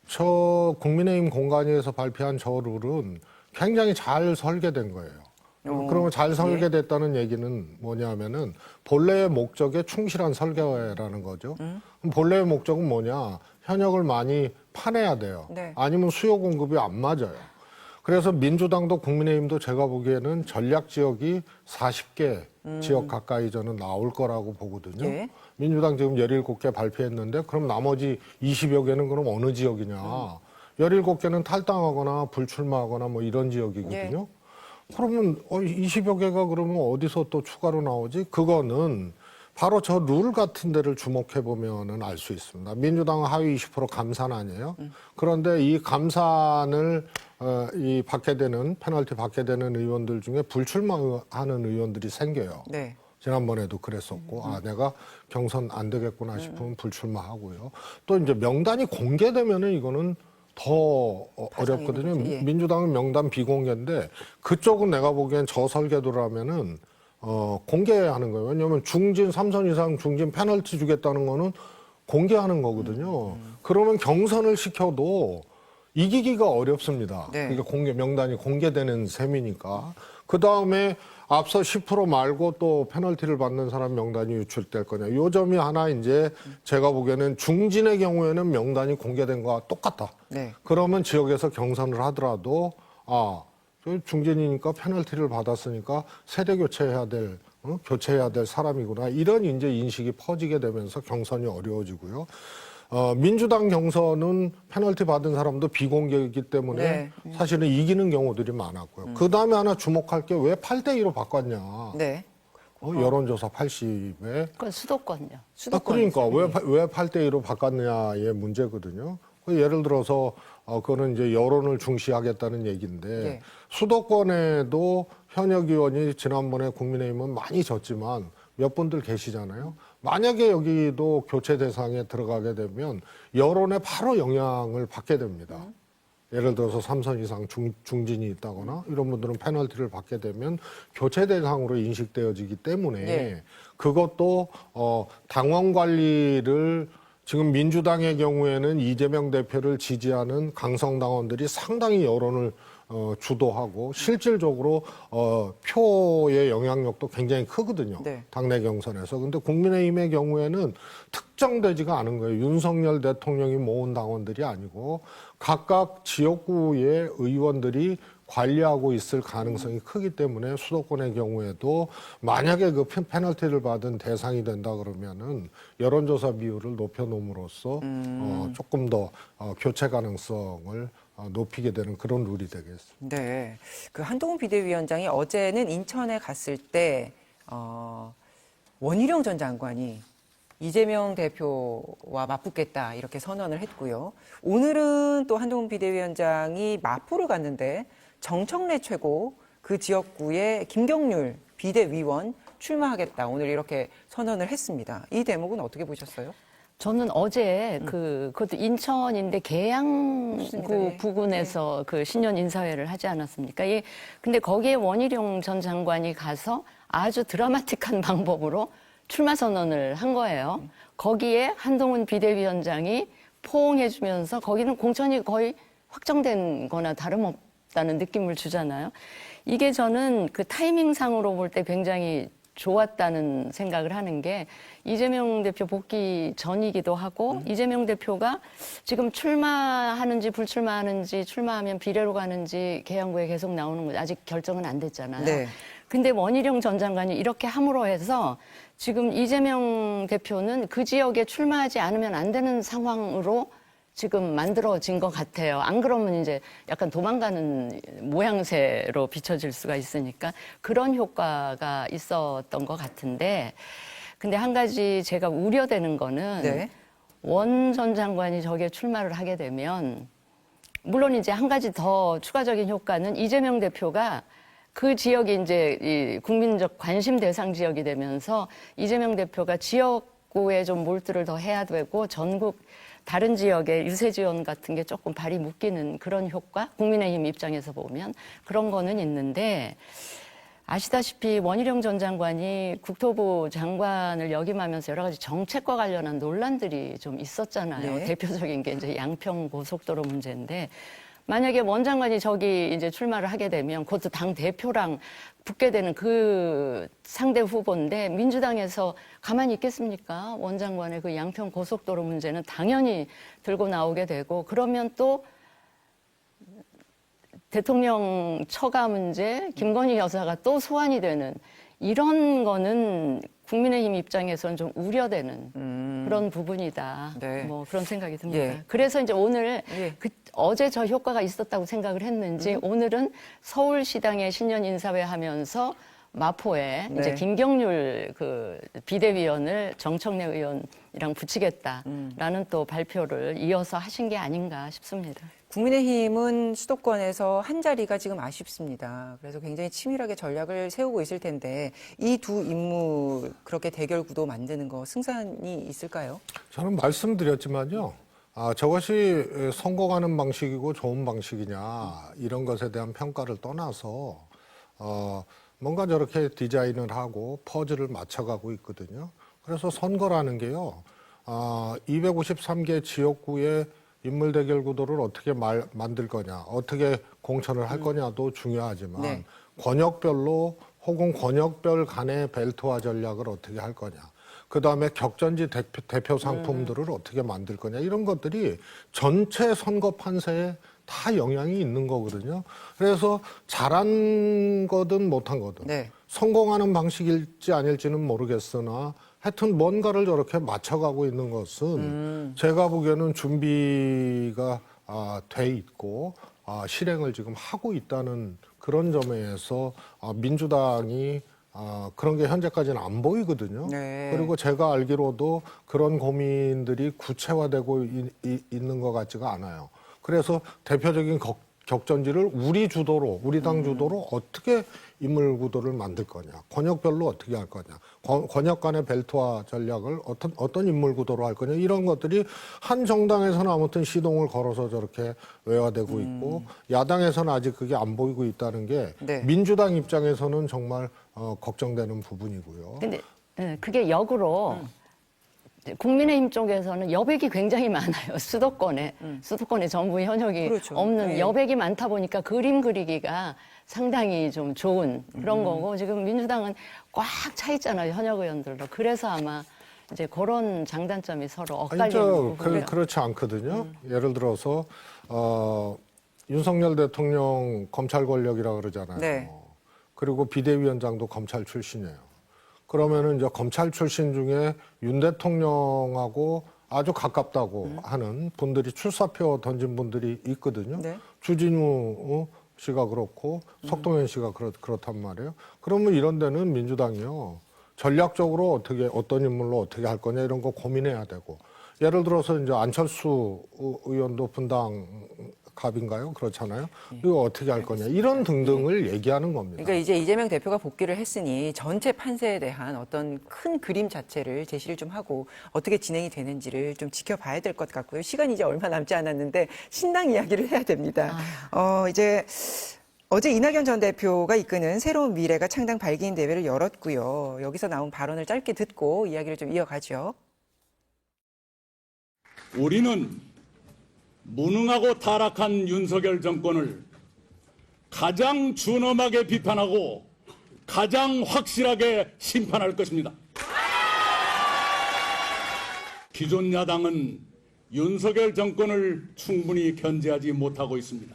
저 국민의힘 공관위에서 발표한 저 룰은 굉장히 잘 설계된 거예요. 그러면 잘 설계됐다는 얘기는 뭐냐면은 본래의 목적에 충실한 설계라는 거죠. 그럼 본래의 목적은 뭐냐? 현역을 많이 파내야 돼요. 네. 아니면 수요 공급이 안 맞아요. 그래서 민주당도 국민의힘도 제가 보기에는 전략 지역이 40개 지역 가까이 저는 나올 거라고 보거든요. 예. 민주당 지금 17개 발표했는데 그럼 나머지 20여 개는 그럼 어느 지역이냐. 17개는 탈당하거나 불출마하거나 뭐 이런 지역이거든요. 그러면 20여 개가 그러면 어디서 또 추가로 나오지? 그거는 바로 저 룰 같은 데를 주목해 보면은 알 수 있습니다. 민주당은 하위 20% 감산아니에요. 그런데 이 감산을 이 받게 되는 페널티 받게 되는 의원들 중에 불출마하는 의원들이 생겨요. 네. 지난번에도 그랬었고 내가 경선 안 되겠구나 싶으면 불출마하고요. 또 이제 명단이 공개되면은 이거는 더 어렵거든요. 거죠. 예. 민주당은 명단 비공개인데 그쪽은 내가 보기엔 저 설계도라면은 공개하는 거예요. 왜냐하면 중진 3선 이상 중진 페널티 주겠다는 거는 공개하는 거거든요. 그러면 경선을 시켜도 이기기가 어렵습니다. 네. 그러니까 명단이 공개되는 셈이니까. 그 다음에 앞서 10% 말고 또 페널티를 받는 사람 명단이 유출될 거냐. 요 점이 하나 이제 제가 보기에는 중진의 경우에는 명단이 공개된 거와 똑같다. 네. 그러면 지역에서 경선을 하더라도 저 중진이니까 페널티를 받았으니까 세대 교체해야 될 교체해야 될 사람이구나. 이런 이제 인식이 퍼지게 되면서 경선이 어려워지고요. 민주당 경선은 페널티 받은 사람도 비공개이기 때문에 네. 사실은 이기는 경우들이 많았고요. 그 다음에 하나 주목할 게 왜 8대2로 바꿨냐. 네. 여론조사 80에. 그건 수도권요. 그러니까 왜 8대2로 바꿨느냐의 문제거든요. 예를 들어서 그거는 이제 여론을 중시하겠다는 얘기인데 네. 수도권에도 현역 의원이 지난번에 국민의힘은 많이 졌지만 몇 분들 계시잖아요. 만약에 여기도 교체 대상에 들어가게 되면 여론에 바로 영향을 받게 됩니다. 예를 들어서 3선 이상 중진이 있다거나 이런 분들은 페널티를 받게 되면 교체 대상으로 인식되어지기 때문에 네. 그것도 당원 관리를 지금 민주당의 경우에는 이재명 대표를 지지하는 강성당원들이 상당히 여론을 주도하고 실질적으로 표의 영향력도 굉장히 크거든요. 네. 당내 경선에서. 근데 국민의힘의 경우에는 특정되지가 않은 거예요. 윤석열 대통령이 모은 당원들이 아니고 각각 지역구의 의원들이 관리하고 있을 가능성이 크기 때문에 수도권의 경우에도 만약에 그 페널티를 받은 대상이 된다 그러면은 여론조사 비율을 높여놓음으로써 조금 더 교체 가능성을 높이게 되는 그런 룰이 되겠습니다. 네. 그 한동훈 비대위원장이 어제는 인천에 갔을 때, 원희룡 전 장관이 이재명 대표와 맞붙겠다 이렇게 선언을 했고요. 오늘은 또 한동훈 비대위원장이 마포를 갔는데 정청래 최고 그 지역구에 김경률 비대위원 출마하겠다 오늘 이렇게 선언을 했습니다. 이 대목은 어떻게 보셨어요? 저는 어제 그것도 인천인데 계양구 네. 부근에서 그 신년 인사회를 하지 않았습니까? 근데 거기에 원희룡 전 장관이 가서 아주 드라마틱한 방법으로 출마 선언을 한 거예요. 거기에 한동훈 비대위원장이 포옹해주면서 거기는 공천이 거의 확정된 거나 다름없다는 느낌을 주잖아요. 이게 저는 그 타이밍상으로 볼 때 굉장히 좋았다는 생각을 하는 게 이재명 대표 복귀 전이기도 하고 이재명 대표가 지금 출마하는지 불출마하는지 출마하면 비례로 가는지 계양구에 계속 나오는 거 아직 결정은 안 됐잖아요. 네. 근데 원희룡 전 장관이 이렇게 함으로 해서 지금 이재명 대표는 그 지역에 출마하지 않으면 안 되는 상황으로 지금 만들어진 것 같아요. 안 그러면 이제 약간 도망가는 모양새로 비춰질 수가 있으니까 그런 효과가 있었던 것 같은데 근데 한 가지 제가 우려되는 거는 네. 원 전 장관이 저기에 출마를 하게 되면 물론 이제 한 가지 더 추가적인 효과는 이재명 대표가 그 지역이 이제 이 국민적 관심 대상 지역이 되면서 이재명 대표가 지역구에 좀 몰두를 더 해야 되고 전국 다른 지역의 유세 지원 같은 게 조금 발이 묶이는 그런 효과, 국민의힘 입장에서 보면 그런 거는 있는데, 아시다시피 원희룡 전 장관이 국토부 장관을 역임하면서 여러 가지 정책과 관련한 논란들이 좀 있었잖아요. 네. 대표적인 게 이제 양평 고속도로 문제인데, 만약에 원 장관이 저기 이제 출마를 하게 되면 그것도 당 대표랑 붙게 되는 그 상대 후보인데, 민주당에서 가만히 있겠습니까? 원 장관의 그 양평 고속도로 문제는 당연히 들고 나오게 되고, 그러면 또 대통령 처가 문제, 김건희 여사가 또 소환이 되는 이런 거는 국민의힘 입장에서는 좀 우려되는 그런 부분이다. 네. 뭐 그런 생각이 듭니다. 예. 그래서 이제 오늘 예. 어제 저 효과가 있었다고 생각을 했는지 오늘은 서울시당의 신년 인사회 하면서 마포에 네. 이제 김경률 그 비대위원을 정청래 의원이랑 붙이겠다라는 또 발표를 이어서 하신 게 아닌가 싶습니다. 국민의힘은 수도권에서 한 자리가 지금 아쉽습니다. 그래서 굉장히 치밀하게 전략을 세우고 있을 텐데 이 두 인물 그렇게 대결 구도 만드는 거 승산이 있을까요? 저는 말씀드렸지만요. 저것이 선거가는 방식이고 좋은 방식이냐 이런 것에 대한 평가를 떠나서 뭔가 저렇게 디자인을 하고 퍼즐을 맞춰가고 있거든요. 그래서 선거라는 게요. 253개 지역구의 인물 대결 구도를 어떻게 만들 거냐, 어떻게 공천을 할 거냐도 중요하지만 네. 권역별로 혹은 권역별 간의 벨트화 전략을 어떻게 할 거냐. 그다음에 격전지 대표 상품들을 어떻게 만들 거냐. 이런 것들이 전체 선거 판세에 다 영향이 있는 거거든요. 그래서 잘한 거든 못한 거든 네. 성공하는 방식일지 아닐지는 모르겠으나 하여튼 뭔가를 저렇게 맞춰가고 있는 것은 제가 보기에는 준비가 돼 있고 실행을 지금 하고 있다는 그런 점에서 민주당이 그런 게 현재까지는 안 보이거든요. 네. 그리고 제가 알기로도 그런 고민들이 구체화되고 있는 것 같지가 않아요. 그래서 대표적인 격전지를 우리 주도로, 우리 당 주도로 어떻게 인물 구도를 만들 거냐, 권역별로 어떻게 할 거냐, 권역 간의 벨트화 전략을 어떤 인물 구도로 할 거냐, 이런 것들이 한 정당에서는 아무튼 시동을 걸어서 저렇게 외화되고 있고, 야당에서는 아직 그게 안 보이고 있다는 게 네. 민주당 입장에서는 정말 걱정되는 부분이고요. 근데 그게 역으로 국민의힘 쪽에서는 여백이 굉장히 많아요. 수도권에 전부 현역이 그렇죠. 없는 네. 여백이 많다 보니까 그림 그리기가 상당히 좀 좋은 그런 거고, 지금 민주당은 꽉 차 있잖아요, 현역 의원들로. 그래서 아마 이제 그런 장단점이 서로 엇갈리는 부분이죠. 그렇지 않거든요. 예를 들어서 윤석열 대통령 검찰 권력이라 그러잖아요. 네. 그리고 비대위원장도 검찰 출신이에요. 그러면은 이제 검찰 출신 중에 윤 대통령하고 아주 가깝다고 하는 분들이 출사표 던진 분들이 있거든요. 네. 주진우 씨가 그렇고 석동현 씨가 그렇단 말이에요. 그러면 이런 데는 민주당이요. 전략적으로 어떤 인물로 어떻게 할 거냐 이런 거 고민해야 되고. 예를 들어서 이제 안철수 의원도 분당 갑인가요? 그렇잖아요. 이거 어떻게 할 거냐 이런 등등을 얘기하는 겁니다. 그러니까 이제 이재명 대표가 복귀를 했으니 전체 판세에 대한 어떤 큰 그림 자체를 제시를 좀 하고 어떻게 진행이 되는지를 좀 지켜봐야 될 것 같고요. 시간이 이제 얼마 남지 않았는데 신당 이야기를 해야 됩니다. 이제 어제 이낙연 전 대표가 이끄는 새로운 미래가 창당 발기인 대회를 열었고요. 여기서 나온 발언을 짧게 듣고 이야기를 좀 이어가죠. 우리는 무능하고 타락한 윤석열 정권을 가장 준엄하게 비판하고 가장 확실하게 심판할 것입니다. 기존 야당은 윤석열 정권을 충분히 견제하지 못하고 있습니다.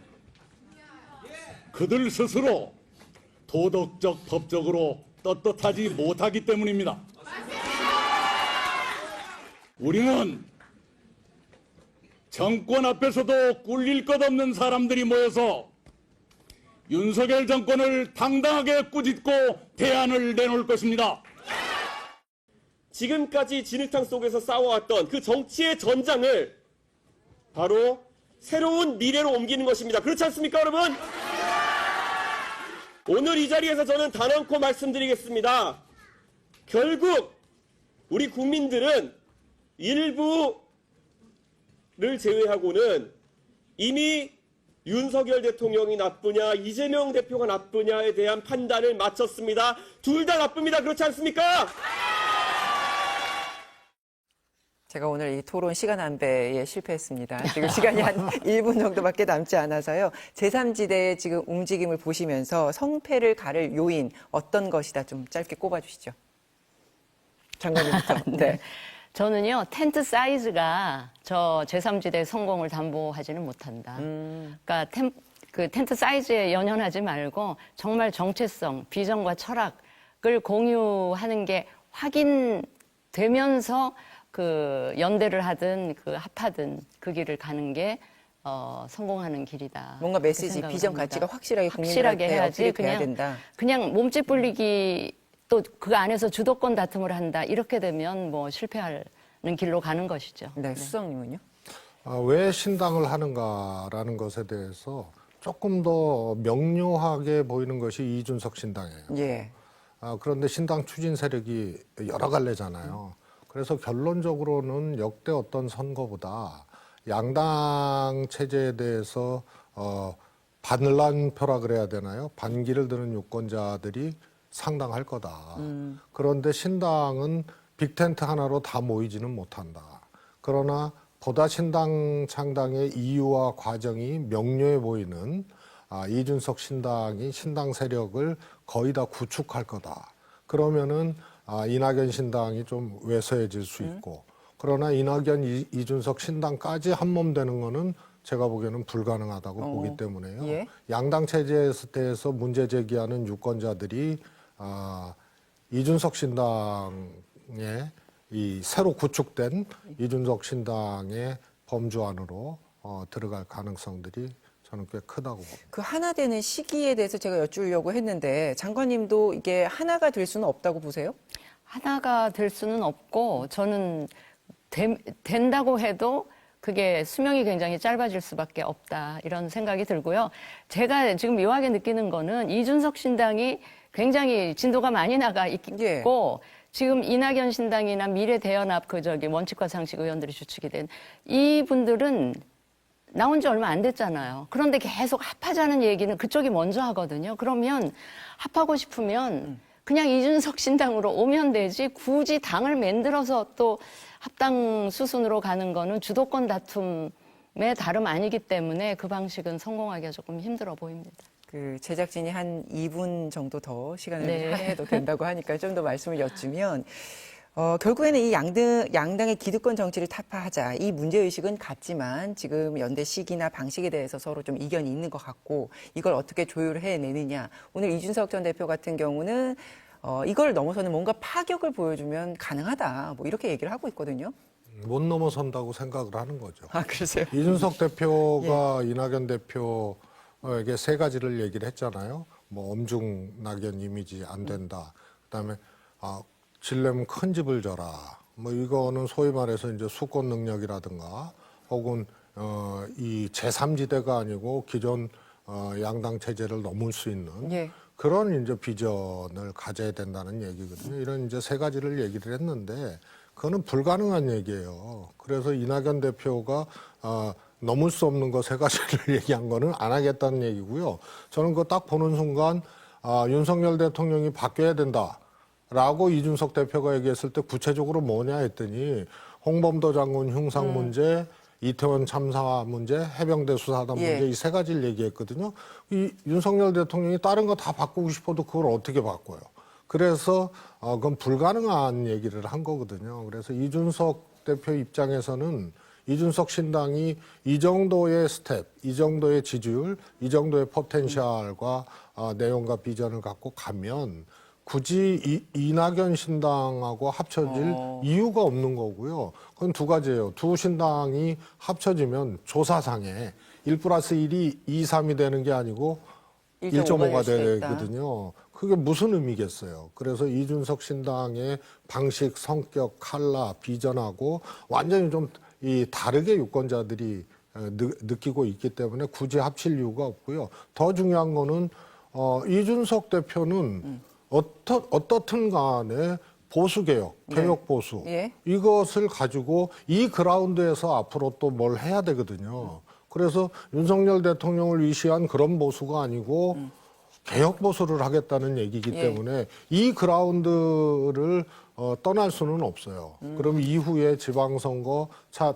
그들 스스로 도덕적, 법적으로 떳떳하지 못하기 때문입니다. 우리는 정권 앞에서도 꿀릴 것 없는 사람들이 모여서 윤석열 정권을 당당하게 꾸짖고 대안을 내놓을 것입니다. 지금까지 진흙탕 속에서 싸워왔던 그 정치의 전장을 바로 새로운 미래로 옮기는 것입니다. 그렇지 않습니까, 여러분? 오늘 이 자리에서 저는 단언코 말씀드리겠습니다. 결국 우리 국민들은 일부를 제외하고는 이미 윤석열 대통령이 나쁘냐 이재명 대표가 나쁘냐에 대한 판단을 마쳤습니다. 둘 다 나쁩니다. 그렇지 않습니까? 제가 오늘 이 토론 시간 안배에 실패했습니다. 지금 시간이 한 1분 정도밖에 남지 않아서요. 제3지대의 지금 움직임을 보시면서 성패를 가를 요인 어떤 것이다 좀 짧게 꼽아주시죠. 장관님부터. 네. 저는요, 텐트 사이즈가 저 제3지대 성공을 담보하지는 못한다. 그러니까 그 텐트 사이즈에 연연하지 말고 정말 정체성, 비전과 철학을 공유하는 게 확인되면서 그 연대를 하든 그 합하든 그 길을 가는 게 성공하는 길이다. 뭔가 메시지, 비전 가치가 확실하게 국민들한테 해야지. 어필이 돼야 된다. 그냥 몸집 불리기 또 그 안에서 주도권 다툼을 한다. 이렇게 되면 뭐 실패하는 길로 가는 것이죠. 네, 수석님은요? 왜 신당을 하는가라는 것에 대해서 조금 더 명료하게 보이는 것이 이준석 신당이에요. 예. 그런데 신당 추진 세력이 여러 갈래잖아요. 그래서 결론적으로는 역대 어떤 선거보다 양당 체제에 대해서 반란표라 그래야 되나요? 반기를 드는 유권자들이 상당할 거다. 그런데 신당은 빅텐트 하나로 다 모이지는 못한다. 그러나 보다 신당 창당의 이유와 과정이 명료해 보이는 이준석 신당이 신당 세력을 거의 다 구축할 거다. 그러면은 이낙연 신당이 좀 왜소해질 수 있고, 그러나 이낙연, 이준석 신당까지 한몸 되는 거는 제가 보기에는 불가능하다고 보기 때문에요. 예. 양당 체제에 대해서 문제 제기하는 유권자들이 이준석 신당의 이 새로 구축된 이준석 신당의 범주 안으로 들어갈 가능성들이 저는 꽤 크다고 봅니다. 그 하나 되는 시기에 대해서 제가 여쭈려고 했는데 장관님도 이게 하나가 될 수는 없다고 보세요? 하나가 될 수는 없고 저는 된다고 해도 그게 수명이 굉장히 짧아질 수밖에 없다 이런 생각이 들고요. 제가 지금 묘하게 느끼는 거는 이준석 신당이 굉장히 진도가 많이 나가 있고 예. 지금 이낙연 신당이나 미래대연합 원칙과 상식 의원들이 주축이 된 이분들은 나온 지 얼마 안 됐잖아요. 그런데 계속 합하자는 얘기는 그쪽이 먼저 하거든요. 그러면 합하고 싶으면 그냥 이준석 신당으로 오면 되지 굳이 당을 만들어서 또 합당 수순으로 가는 거는 주도권 다툼의 다름 아니기 때문에 그 방식은 성공하기가 조금 힘들어 보입니다. 그 제작진이 한 2분 정도 더 시간을 네. 할애해도 된다고 하니까 좀 더 말씀을 여쭈면 결국에는 이 양당의 기득권 정치를 타파하자 이 문제의식은 같지만 지금 연대 시기나 방식에 대해서 서로 좀 이견이 있는 것 같고 이걸 어떻게 조율해내느냐. 오늘 이준석 전 대표 같은 경우는 이걸 넘어서는 뭔가 파격을 보여주면 가능하다. 뭐 이렇게 얘기를 하고 있거든요. 못 넘어선다고 생각을 하는 거죠. 아, 그러세요? 이준석 대표가 이낙연 대표에게 세 가지를 얘기를 했잖아요. 뭐 엄중 낙연 이미지 안 된다. 그다음에 질려면 큰 집을 져라. 뭐 이거는 소위 말해서 이제 수권 능력이라든가 혹은 이 제3지대가 아니고 기존 양당 체제를 넘을 수 있는 예. 그런 이제 비전을 가져야 된다는 얘기거든요. 이런 이제 세 가지를 얘기를 했는데 그거는 불가능한 얘기예요. 그래서 이낙연 대표가 넘을 수 없는 거 세 가지를 얘기한 거는 안 하겠다는 얘기고요. 저는 그거 딱 보는 순간 윤석열 대통령이 바뀌어야 된다라고 이준석 대표가 얘기했을 때 구체적으로 뭐냐 했더니 홍범도 장군 흉상 문제, 이태원 참사 문제, 해병대 수사단 문제 이 세 가지를 얘기했거든요. 이 윤석열 대통령이 다른 거 다 바꾸고 싶어도 그걸 어떻게 바꿔요? 그래서 그건 불가능한 얘기를 한 거거든요. 그래서 이준석 대표 입장에서는 이준석 신당이 이 정도의 스텝, 이 정도의 지지율, 이 정도의 포텐셜과 내용과 비전을 갖고 가면 굳이 이낙연 신당하고 합쳐질 이유가 없는 거고요. 그건 두 가지예요. 두 신당이 합쳐지면 조사상에 1+1이 2, 3이 되는 게 아니고 1.5가 되거든요. 그게 무슨 의미겠어요. 그래서 이준석 신당의 방식, 성격, 컬러, 비전하고 완전히 좀 이 다르게 유권자들이 느끼고 있기 때문에 굳이 합칠 이유가 없고요. 더 중요한 거는 이준석 대표는 어떻든 간에 보수개혁, 개혁보수 예. 이것을 가지고 이 그라운드에서 앞으로 또 뭘 해야 되거든요. 그래서 윤석열 대통령을 위시한 그런 보수가 아니고 개혁 보수를 하겠다는 얘기이기 예. 때문에 이 그라운드를 떠날 수는 없어요. 그럼 이후에 지방선거,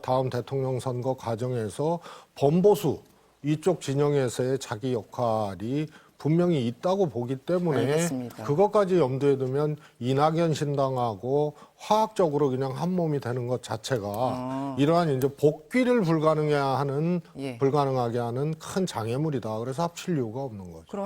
다음 대통령 선거 과정에서 범보수 이쪽 진영에서의 자기 역할이 분명히 있다고 보기 때문에 알겠습니다. 그것까지 염두에 두면 이낙연 신당하고 화학적으로 그냥 한 몸이 되는 것 자체가 이러한 이제 복귀를 예. 불가능하게 하는 큰 장애물이다. 그래서 합칠 이유가 없는 거죠. 그럼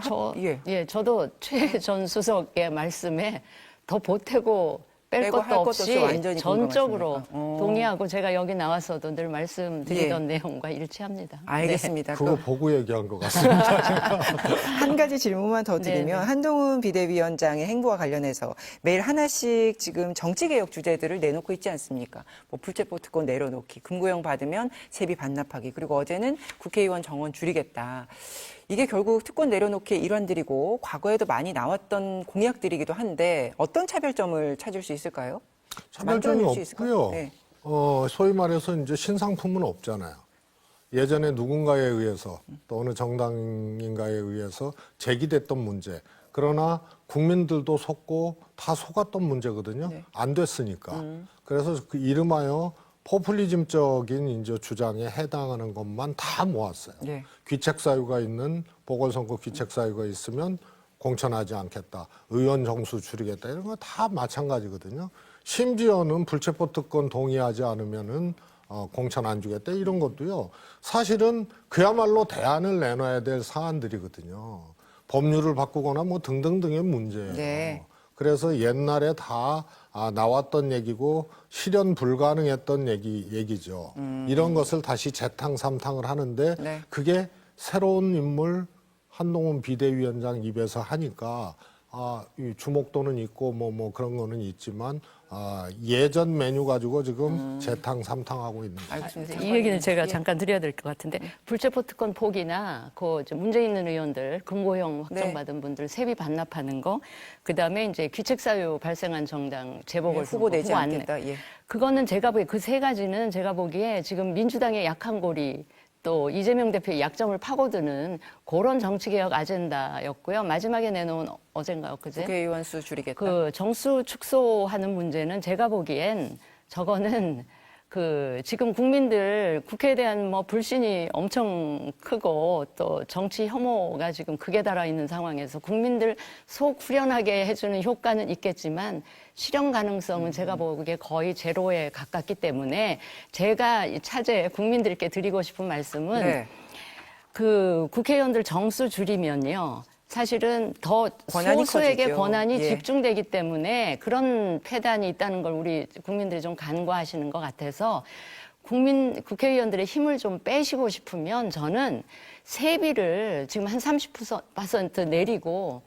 저도 최 전 수석의 말씀에 더 보태고 뺄 빼고 것도 할 것도 없이 없이 완전히 전적으로 공감하십니까? 동의하고 제가 여기 나와서도 늘 말씀드리던 예. 내용과 일치합니다. 알겠습니다. 그거 보고 얘기한 것 같습니다. 한 가지 질문만 더 드리면 네네. 한동훈 비대위원장의 행보와 관련해서 매일 하나씩 지금 정치개혁 주제들을 내놓고 있지 않습니까? 뭐 불체포 특권 내려놓기, 금고형 받으면 세비 반납하기, 그리고 어제는 국회의원 정원 줄이겠다. 이게 결국 특권 내려놓기의 일환들이고 과거에도 많이 나왔던 공약들이기도 한데 어떤 차별점을 찾을 수 있을까요? 차별점이 만들어낼 수 있을까요? 없고요. 네. 소위 말해서 이제 신상품은 없잖아요. 예전에 누군가에 의해서 또 어느 정당인가에 의해서 제기됐던 문제. 그러나 국민들도 속고 다 속았던 문제거든요. 네. 안 됐으니까. 그래서 그 이름하여 포퓰리즘적인 이제 주장에 해당하는 것만 다 모았어요. 네. 귀책 사유가 있는 보궐선거 귀책 사유가 있으면 공천하지 않겠다. 의원 정수 줄이겠다. 이런 거 다 마찬가지거든요. 심지어는 불체포 특권 동의하지 않으면은 공천 안 주겠다. 이런 것도요. 사실은 그야말로 대안을 내놔야 될 사안들이거든요. 법률을 바꾸거나 뭐 등등등의 문제예요. 네. 그래서 옛날에 다 나왔던 얘기고 실현 불가능했던 얘기죠. 이런 것을 다시 재탕 삼탕을 하는데 네. 그게 새로운 인물 한동훈 비대위원장 입에서 하니까 이 주목도는 있고 뭐 그런 거는 있지만 예전 메뉴 가지고 지금 재탕 삼탕하고 있는 거죠. 알겠습니다. 이 얘기는 제가 예. 잠깐 드려야 될 것 같은데 불체포 특권 포기나 그 문제 있는 의원들 금고형 확정받은 분들 세비 반납하는 거 그다음에 이제 귀책 사유 발생한 정당 재보궐 예, 후보 내지 안내. 않겠다. 예. 그거는 제가 보기에 그 세 가지는 제가 보기에 지금 민주당의 약한 고리 또 이재명 대표의 약점을 파고드는 그런 정치개혁 아젠다였고요. 마지막에 내놓은 어젠가요, 그제? 국회의원 수 줄이겠다. 그 정수 축소하는 문제는 제가 보기엔 저거는 그 지금 국민들 국회에 대한 뭐 불신이 엄청 크고 또 정치 혐오가 지금 극에 달아 있는 상황에서 국민들 속 후련하게 해주는 효과는 있겠지만 실현 가능성은 제가 보기에 거의 제로에 가깝기 때문에 제가 이 차제 국민들께 드리고 싶은 말씀은 네. 그 국회의원들 정수 줄이면요. 사실은 더 권한이 소수에게 커지죠. 권한이 예. 집중되기 때문에 그런 폐단이 있다는 걸 우리 국민들이 좀 간과하시는 것 같아서 국회의원들의 힘을 좀 빼시고 싶으면 저는 세비를 지금 한 30% 내리고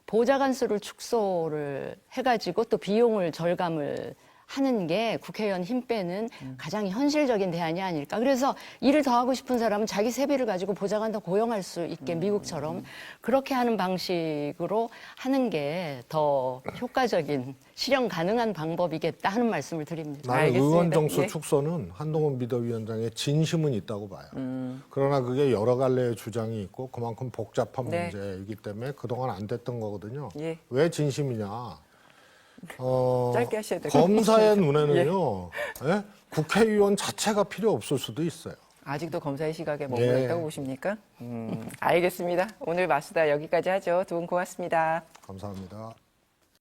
보좌관 수를 축소를 해가지고 또 비용을 절감을 하는 게 국회의원 힘 빼는 가장 현실적인 대안이 아닐까. 그래서 일을 더 하고 싶은 사람은 자기 세비를 가지고 보좌관 더 고용할 수 있게 미국처럼 그렇게 하는 방식으로 하는 게 더 효과적인 실현 가능한 방법이겠다 하는 말씀을 드립니다. 나는 알겠습니다. 의원 정수 예. 축소는 한동훈 비대위원장의 진심은 있다고 봐요. 그러나 그게 여러 갈래의 주장이 있고 그만큼 복잡한 네. 문제이기 때문에 그동안 안 됐던 거거든요. 예. 왜 진심이냐? 짧게 하셔야 돼요. 검사의 눈에는요, 예? 국회의원 자체가 필요 없을 수도 있어요. 아직도 검사의 시각에 머물러 있다고 보십니까? 알겠습니다. 오늘 마수다 여기까지 하죠. 두 분 고맙습니다. 감사합니다.